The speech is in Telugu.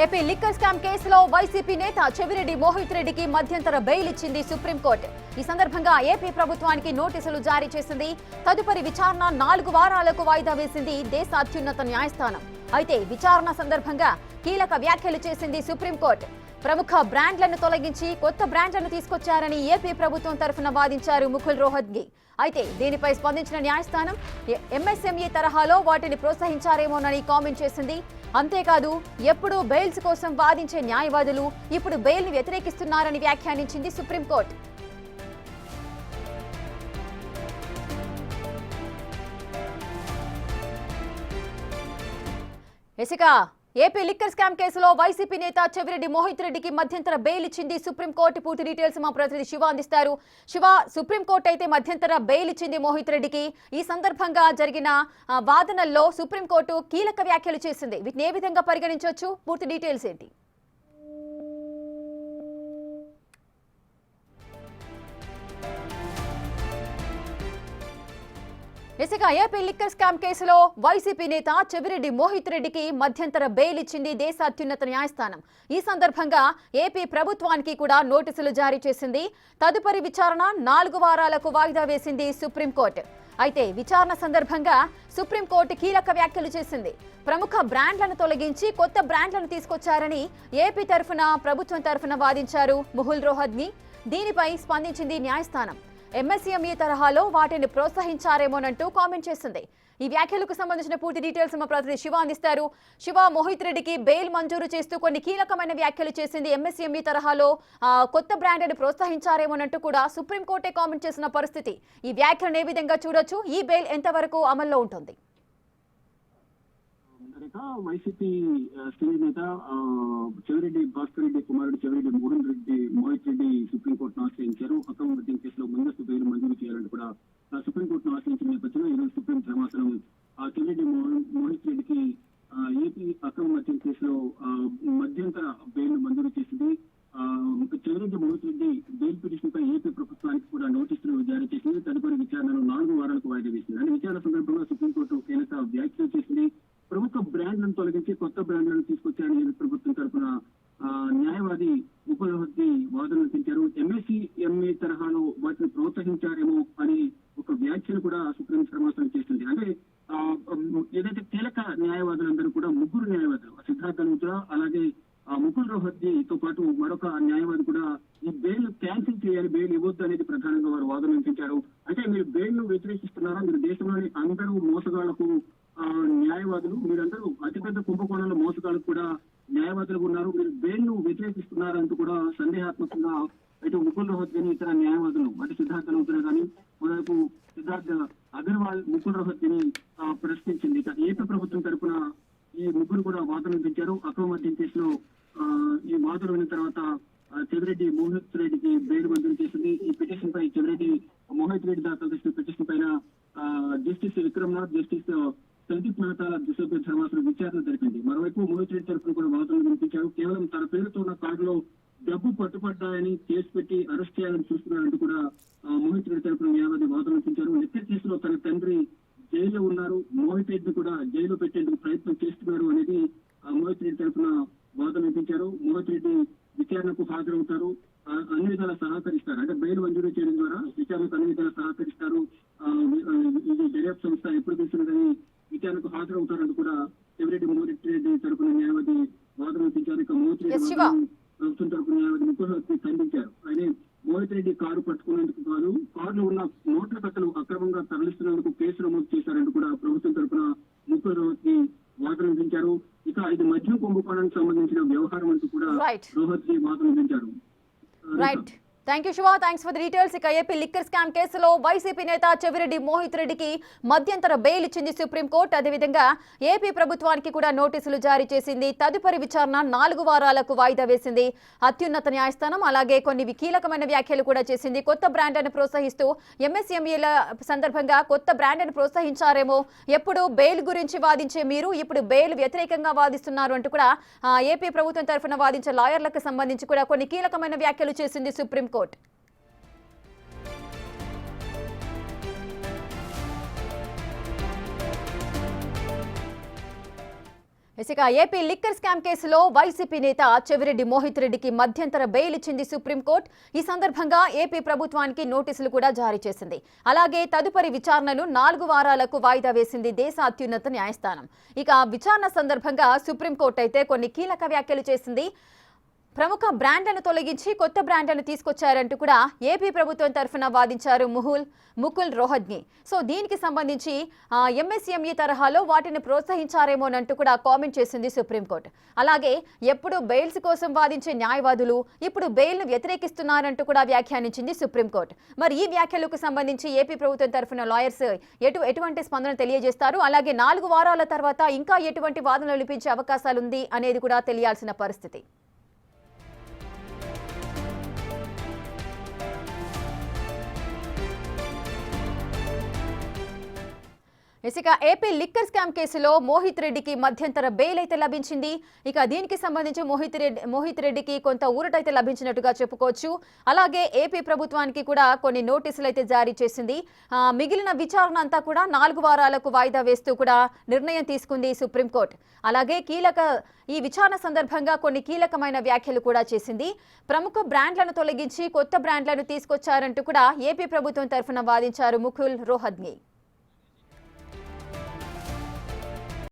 ఏపీ లిక్కర్ స్కామ్ కేసులో వైసీపీ నేత చెవిరెడ్డి మోహిత్ రెడ్డికి మధ్యంతర బెయిల్ ఇచ్చింది సుప్రీంకోర్టు. ఈ సందర్భంగా ఏపీ ప్రభుత్వానికి నోటీసులు జారీ చేసింది. తదుపరి విచారణ 4 వారాలకు వాయిదా వేసింది దేశ అత్యున్నత న్యాయస్థానం. అయితే విచారణ సందర్భంగా కీలక వ్యాఖ్యలు చేసింది సుప్రీంకోర్టు. ప్రముఖ బ్రాండ్లను తొలగించి కొత్త బ్రాండ్లను తీసుకొచ్చారని ఏపీ ప్రభుత్వం తరఫున వాదించారు ముకుల్ రోహత్గి. అయితే దీనిపై స్పందించిన న్యాయస్థానం ఎంఎస్ఎంఈ తరహాలో వాటిని ప్రోత్సహించారేమోనని కామెంట్ చేసింది. అంతేకాదు ఎప్పుడూ బెయిల్స్ కోసం వాదించే న్యాయవాదులు ఇప్పుడు బెయిల్ని వ్యతిరేకిస్తున్నారని వ్యాఖ్యానించింది సుప్రీంకోర్టు. ఇసుక ఏపీ లిక్కర్ స్కామ్ కేసులో వైసీపీ నేత చెవిరెడ్డి మోహిత్ రెడ్డికి మధ్యంతర బెయిల్ ఇచ్చింది సుప్రీంకోర్టు. పూర్తి డీటెయిల్స్ మా ప్రతినిధి శివ అందిస్తారు. శివ, సుప్రీంకోర్టు అయితే మధ్యంతర బెయిల్ ఇచ్చింది మోహిత్ రెడ్డికి. ఈ సందర్భంగా జరిగిన వాదనల్లో సుప్రీంకోర్టు కీలక వ్యాఖ్యలు చేసింది. వీటిని ఏ విధంగా పరిగణించవచ్చు? పూర్తి డీటెయిల్స్ ఏంటి? ఇసుక ఏపీ లిక్కర్ స్కామ్ కేసులో వైసీపీ నేత చెవిరెడ్డి మోహిత్ రెడ్డికి మధ్యంతర బెయిల్ ఇచ్చింది దేశ అత్యున్నత న్యాయస్థానం. ఈ సందర్భంగా ఏపీ ప్రభుత్వానికి కూడా నోటీసులు జారీ చేసింది. తదుపరి విచారణ 4 వారాలకు వాయిదా వేసింది సుప్రీంకోర్టు. అయితే విచారణ సందర్భంగా సుప్రీంకోర్టు కీలక వ్యాఖ్యలు చేసింది. ప్రముఖ బ్రాండ్లను తొలగించి కొత్త బ్రాండ్లను తీసుకొచ్చారని ఏపీ తరఫున ప్రభుత్వం తరఫున వాదించారు ముకుల్ రోహత్గి. దీనిపై స్పందించింది న్యాయస్థానం ఎంఎస్ఎంఈ తరహాలో వాటిని ప్రోత్సహించారేమోనంటూ కామెంట్ చేసింది. ఈ వ్యాఖ్యలకు సంబంధించిన పూర్తి డీటెయిల్స్ మా ప్రతినిధి శివ అందిస్తారు. శివ, మోహిత్ రెడ్డికి బెయిల్ మంజూరు చేస్తూ కొన్ని కీలకమైన వ్యాఖ్యలు చేసింది. ఎంఎస్ఎంఈ తరహాలో కొత్త బ్రాండ్ని ప్రోత్సహించారేమోనంటూ కూడా సుప్రీంకోర్టే కామెంట్ చేసిన పరిస్థితి. ఈ వ్యాఖ్యలను ఏ విధంగా చూడొచ్చు? ఈ బెయిల్ ఎంతవరకు అమల్లో ఉంటుంది? వైసీపీ సీనియర్ నేత చెవిరెడ్డి భాస్కర్ రెడ్డి కుమారుడు చెవిరెడ్డి మోహిత్ రెడ్డి సుప్రీంకోర్టును ఆశ్రయించారు. అక్రమ మద్యం కేసులో ముందస్తు బెయిల్ మంజూరు చేయాలని కూడా సుప్రీంకోర్టును ఆశ్రయించిన నేపథ్యంలో ఈరోజు సుప్రీం ధర్మాసనం చెవిరెడ్డి మోహిత్ రెడ్డికి ఏపీ అక్రమ మద్యం కేసులో మధ్యంతర బెయిల్ మంజూరు చేసింది. చెవిరెడ్డి మోహిత్ రెడ్డి బెయిల్ పిటిషన్ పై ఏపీ ప్రభుత్వానికి కూడా నోటీసులు జారీ చేసింది. తదుపరి విచారణను 4 వారాలకు వాయిదా వేసింది. అంటే విచారణ సందర్భంగా సుప్రీంకోర్టు కీలక వ్యాఖ్యలు చేసింది. ప్రముఖ బ్రాండ్లను తొలగించి కొత్త బ్రాండ్లను తీసుకొచ్చారని ప్రభుత్వం తరఫున న్యాయవాది ముకుల్ రోహత్గి వాదనలు వినిపించారు. ఎంఎస్ఎంఈ తరహాలో వాటిని ప్రోత్సహించారేమో అని ఒక వ్యాఖ్యను కూడా సుప్రీం ధర్మాసనం చేస్తుంది. అంటే ఏదైతే కీలక న్యాయవాదులందరూ కూడా 3 న్యాయవాదులు, సిద్ధార్థ లూథ్రా అలాగే ముకుల్ రోహత్గితో పాటు మరొక న్యాయవాది కూడా ఈ బెయిల్ క్యాన్సిల్ చేయాలి, బెయిల్ ఇవ్వద్దు అనేది ప్రధానంగా వారు వాదన వినిపించారు. అంటే మీరు బెయిల్ ను వ్యతిరేకిస్తున్నారా? మీరు దేశంలోని అందరూ మోసగాళ్లకు న్యాయవాదులు, మీరందరూ అతిపెద్ద కుంభకోణంలో మోసగాళ్లకు కూడా న్యాయవాదులు ఉన్నారు, మీరు బెయిల్ ను వ్యతిరేకిస్తున్నారంటూ కూడా సందేహాత్మకంగా ఇటు ముకుల్ రోహత్గి అని ఇతర న్యాయవాదులు, అటు సిద్ధార్థ లూథ్రా కానీ మరోవైపు సిద్ధార్థ అగర్వాల్ ముకుల్ రోహత్గిని ప్రశ్నించింది. ఏపీ ప్రభుత్వం తరఫున ఈ ముగ్గురు కూడా వాదన వినిపించారు. అక్రమ మద్యం కేసులో ఈ వాదన విన్న తర్వాత చెవిరెడ్డి మోహిత్ రెడ్డికి బెయిల్ మంజూరు చేసింది. ఈ పిటిషన్ పై చెవిరెడ్డి మోహిత్ రెడ్డి దాఖలు చేసిన పిటిషన్ పైన జస్టిస్ విక్రమ్నాథ్, జస్టిస్ సందీప్ మెహతాల దిశపై ధర్మాసనం విచారణ జరిపింది. మరోవైపు మోహిత్ రెడ్డి తరఫున కూడా వాదనలు వినిపించారు. కేవలం తన పేరుతో ఉన్న కార్డులో డబ్బు పట్టుపడ్డాయని కేసు పెట్టి అరెస్ట్ చేయాలని చూస్తున్నారంటూ కూడా మోహిత్ రెడ్డి తరఫున న్యాయవాది వాదన వినిపించారు. లిక్కర్ కేసులో తన తండ్రి జైల్లో ఉన్నారు, మోహిత్ రెడ్డిని కూడా జైలు పెట్టేందుకు ప్రయత్నం చేస్తున్నారు అనేది మోహిత్ రెడ్డి తరఫున వాదన వినిపించారు. మోహిత్ రెడ్డి విచారణకు హాజరవుతారు, అన్ని విధాలా సహకరిస్తారు. అంటే బెయిల్ మంజూరు చేయడం ద్వారా విచారణకు అన్ని విధాలా సహకరిస్తారు. ఇది దర్యాప్తు సంస్థ ఎప్పుడు తెలిసినదని విచారణకు హాజరవుతారంటూ కూడా చెవిరెడ్డి మోహిత్ రెడ్డి తరఫున న్యాయవాది వాదన వినిపించారు. ఇక మోహిత్ రెడ్డి ప్రభుత్వం తరఫున న్యాయవాది ముకుల్ రోహత్గి ఖండించారు. ఆయన మోహిత్ రెడ్డి కారు పట్టుకునేందుకు కాదు, కారులో ఉన్న నోట్ల కట్టలు అక్రమంగా తరలిస్తున్నందుకు కేసు నమోదు చేశారంటూ కూడా ప్రభుత్వం తరఫున ముకుల్ రోహత్గి వాదన వినిపించారు. ఇక ఇది మద్యం కుంభకోణానికి సంబంధించిన వ్యవహారం అంటూ కూడా రోహత్గి వాదన వినిపించారు. Thank you Shiva, thanks for the details. ఇక ఏపీ లిక్కర్ స్కామ్ కేసులో వైసీపీ నేత చెవిరెడ్డి మోహిత్ రెడ్డికి మధ్యంతర బెయిల్ ఇచ్చింది సుప్రీంకోర్టు. అదేవిధంగా ఏపీ ప్రభుత్వానికి కూడా నోటీసులు జారీ చేసింది. తదుపరి విచారణ 4 వారాలకు వాయిదా వేసింది అత్యున్నత న్యాయస్థానం. అలాగే కొన్ని కీలకమైన వ్యాఖ్యలు కూడా చేసింది. కొత్త బ్రాండ్ను ప్రోత్సహిస్తూ ఎంఎస్ఎంఈల సందర్భంగా కొత్త బ్రాండ్ను ప్రోత్సహించారేమో, ఎప్పుడు బెయిల్ గురించి వాదించే మీరు ఇప్పుడు బెయిల్ వ్యతిరేకంగా వాదిస్తున్నారు అంటూ కూడా ఏపీ ప్రభుత్వం తరఫున వాదించే లాయర్లకు సంబంధించి కూడా కొన్ని కీలకమైన వ్యాఖ్యలు చేసింది సుప్రీంకోర్టు. ఇక ఏపీ లిక్కర్ స్కామ్ కేసులో వైసీపీ నేత చెవిరెడ్డి మోహిత్ రెడ్డికి మధ్యంతర బెయిల్ ఇచ్చింది సుప్రీంకోర్టు. ఈ సందర్భంగా ఏపీ ప్రభుత్వానికి నోటీసులు కూడా జారీ చేసింది. అలాగే తదుపరి విచారణను 4 వారాలకు వాయిదా వేసింది దేశ అత్యున్నత న్యాయస్థానం. ఇక విచారణ సందర్భంగా సుప్రీంకోర్టు అయితే కొన్ని కీలక వ్యాఖ్యలు చేసింది. ప్రముఖ బ్రాండ్లను తొలగించి కొత్త బ్రాండ్లను తీసుకొచ్చారంటూ కూడా ఏపీ ప్రభుత్వం తరఫున వాదించారు ముకుల్ రోహత్గి. సో దీనికి సంబంధించి ఎంఎస్ఎంఈ తరహాలో వాటిని ప్రోత్సహించారేమోనంటూ కూడా కామెంట్ చేసింది సుప్రీంకోర్టు. అలాగే ఎప్పుడు బెయిల్స్ కోసం వాదించే న్యాయవాదులు ఇప్పుడు బెయిల్ను వ్యతిరేకిస్తున్నారంటూ కూడా వ్యాఖ్యానించింది సుప్రీంకోర్టు. మరి ఈ వ్యాఖ్యలకు సంబంధించి ఏపీ ప్రభుత్వం తరఫున లాయర్స్ ఎటువంటి స్పందన తెలియజేస్తారు, అలాగే 4 వారాల తర్వాత ఇంకా ఎటువంటి వాదనలు వినిపించే అవకాశాలుంది అనేది కూడా తెలియాల్సిన పరిస్థితి. ఇక ఏపీ లిక్కర్ స్కామ్ కేసులో మోహిత్ రెడ్డికి మధ్యంతర బెయిల్ అయితే లభించింది. ఇక దీనికి సంబంధించి మోహిత్ రెడ్డికి కొంత ఊరటైతే లభించినట్టుగా చెప్పుకోవచ్చు. అలాగే ఏపీ ప్రభుత్వానికి కూడా కొన్ని నోటీసులు అయితే జారీ చేసింది. మిగిలిన విచారణ అంతా కూడా 4 వారాలకు వాయిదా వేస్తూ కూడా నిర్ణయం తీసుకుంది సుప్రీంకోర్టు. అలాగే ఈ విచారణ సందర్భంగా కొన్ని కీలకమైన వ్యాఖ్యలు కూడా చేసింది. ప్రముఖ బ్రాండ్లను తొలగించి కొత్త బ్రాండ్లను తీసుకొచ్చారంటూ కూడా ఏపీ ప్రభుత్వం తరఫున వాదించారు ముకుల్ రోహత్గి.